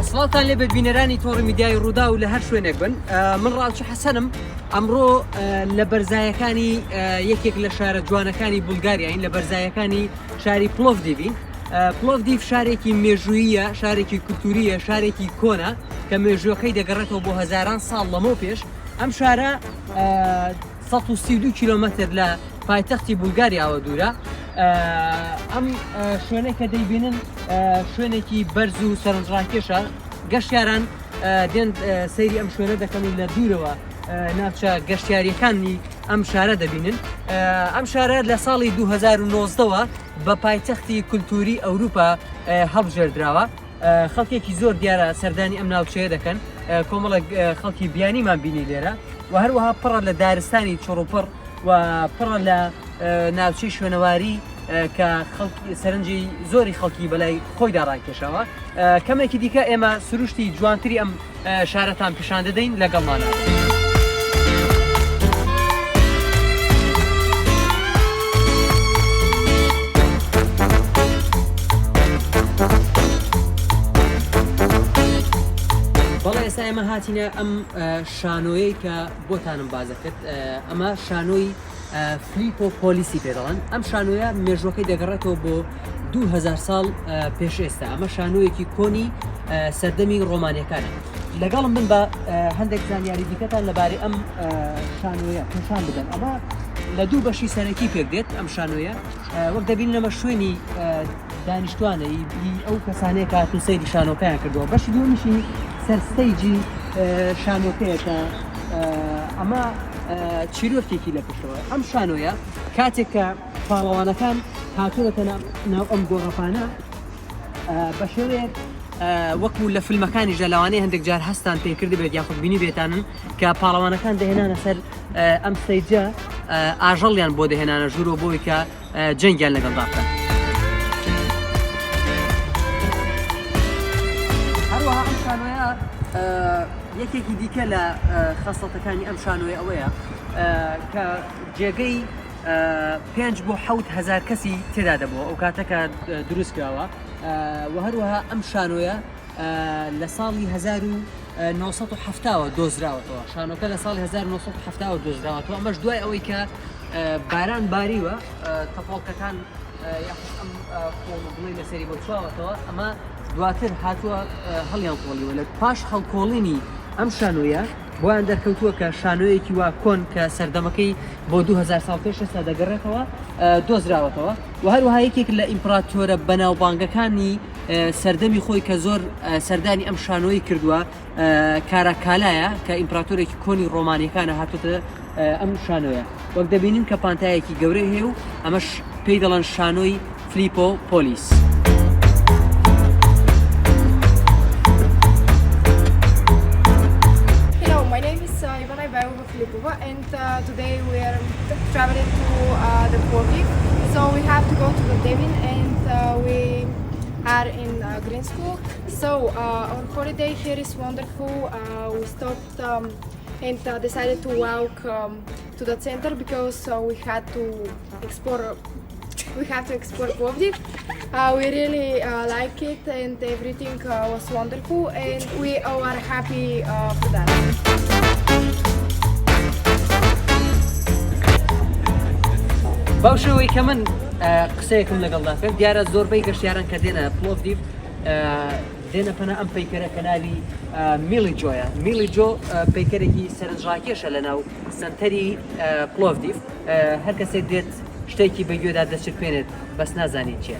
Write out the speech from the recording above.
سڵاتان لێ ببینەرانی تۆڕی میدیای ڕوودا و لە هەر شوێنێک بن من ڕاوچە حەسەنم ئەمڕۆ لە بەرزایەکانی یەکێک لە شارە جوانەکانی بولگاریاین لە بەرزایەکانی شاری پلۆڤدیڤین. پلۆڤدیڤ شارێکی مێژووییە، شارێکی کولتوریە، شارێکی کۆنە کە مێژووەکەی دەگەڕێتەوە بۆ هەزاران ساڵ لەمەوە پێش. ئەم شارە 132 کیلۆمەتر لە پایتەختی بولگاریاوە دوورە. ئەم شوێنەی کە دەیبینن شوێنێکی بەرز و سەرنجڕاکێشە، گەشتیاران دێن سەیری ئەم شوێنە دەکەن و لە دوورەوە ناوچە گەشتیاریەکانی ئەم شارە دەبینن. ئەم شارە لە ساڵی 2019ەوە بە پایتەختی کولتوری ئەوروپا هەڵبژێردراوە. خەڵکێکی زۆر دیارە سەردانی ئەم ناوچەیە دەکەن، کۆمەڵە خەڵکی بیانیمان بینی لێرە و هەروەها پڕە لە دارستانی چۆڕوپڕ و پڕە لە ناوچەی شوێنەواری کە سەرنجی زۆری خەڵکی بەلای خۆیدا ڕاکێشەوە. کەمێکی دیکە ئێمە سروشتی جوانتری ئەم شارەتان پیشان دەدەین لەگەڵمانە. بەڵێ ئێستا ئێمە هاتینە ئەم شانۆیەی کە بۆتانم بازە کرد. ئەمە شانۆی فلیپۆ پۆلیسی پێدەڵێن. ئەم شانۆیە مێژوەکەی دەگەڕێتەوە بۆ 2000 ساڵ پێش ئێستا. ئەمە شانۆیەکی کۆنی سەردەمی ڕۆمانیەکانە. لەگەڵم من بە هەندێک زانیاری دیکەتان لەبارەی ئەم شانۆیە پیشان بدەن. ئەمە لە دوو بەشی سەرەکی پێک دێت ئەم شانۆیە. وەک دەبینن ئەمە شوێنی دانیشتوانە ئەو کەسانەیە کە هاتوون سەیری شانۆکەیان کردووە. بەشی دووەمیشی سەرستەیجی شانۆکەیە کە ئەمە چیرۆکێکی لە پشتەوە. ئەم شانۆیە کاتێک کە پاڵەوانەکان هاتوونەتە ناو ئەم گۆڕەپانە بە شێوەیەک وەکو لە فیلمەکانی ژەلاوانەی هەندێک جار هەستان پێکردی بێت یاخود بینی بێتانن کە پاڵەوانەکان دەهێنانە سەر ئەم سەیجە ئاژەڵیان بۆ دەهێنانە ژوورۆ بۆی کە جەنگیان لەگەڵدا بکەن. هەروەها ئەم شانۆیە یەکێکی دیکە لە خەسڵەتەکانی ئەم شانۆیە ئەوەیە کە جێگەی 5 بۆ 7 هزار کەسی تێدا دەبەوە ئەو کاتەکە دروست کراوە. و هەروەها ئەم شانۆیە لە ساڵی 1970ەوە دۆزراوەتەوە. شانۆکە لە ساڵی 1970ەوە دۆزراوەتەوە. ئەمەش دوای ئەوەی کە باران باریوە تەپۆڵکەکان یاخود ئەم کۆڵبڵی لەسەری بۆچواوەتەوە. ئەمە دواتر هاتووە هەڵیان کۆڵیوە. لە پاش هەڵکۆڵینی ئەم شانۆیە بۆیان دەرکەوتووە کە شانۆیەکی وا کۆن کە سەردەمەکەی بۆ 2000 ساڵ پێش ئێستا دەگەڕێتەوە دۆزراوەتەوە. و هەروەها یەکێک لە ئیمپراتۆرە بەناوبانگەکانی سەردەمی خۆی کە زۆر سەردانی ئەم شانۆیی کردووە کاراکالایە کە ئیمپراتۆرێکی کۆنی ڕۆمانیەکانە هاتوتە ئەم شانۆیە. وەک دەبینین کە پانتایەکی گەورەی هەیە و ئەمەش پێی دەڵێن شانۆی فلیپۆ پۆلیس. And today we are traveling to the Plovdiv, so we have to go to the Devin, and we are in Green School. So our holiday here is wonderful. We stopped and decided to walk to the center because we had to explore. We have to explore Plovdiv. We really like it, and everything was wonderful, and we all are happy for that. باو شێوەی کە من قسەیەکم لەگەڵدا کرد دیارە زۆربەی گەشتیاران کە دێنە پلۆڤدیڤ دێنە پەنە ئەم پەیکەرە کە ناوی میلی جۆیە. میلی جۆ پەیکەرێکی سەرنجڕاکێشە لە ناو سنتەری پلۆڤدیڤ. هەر کەسێک دێت شتێکی بەگوێدا دەچێت پێێنێت بەس نازانی چییە.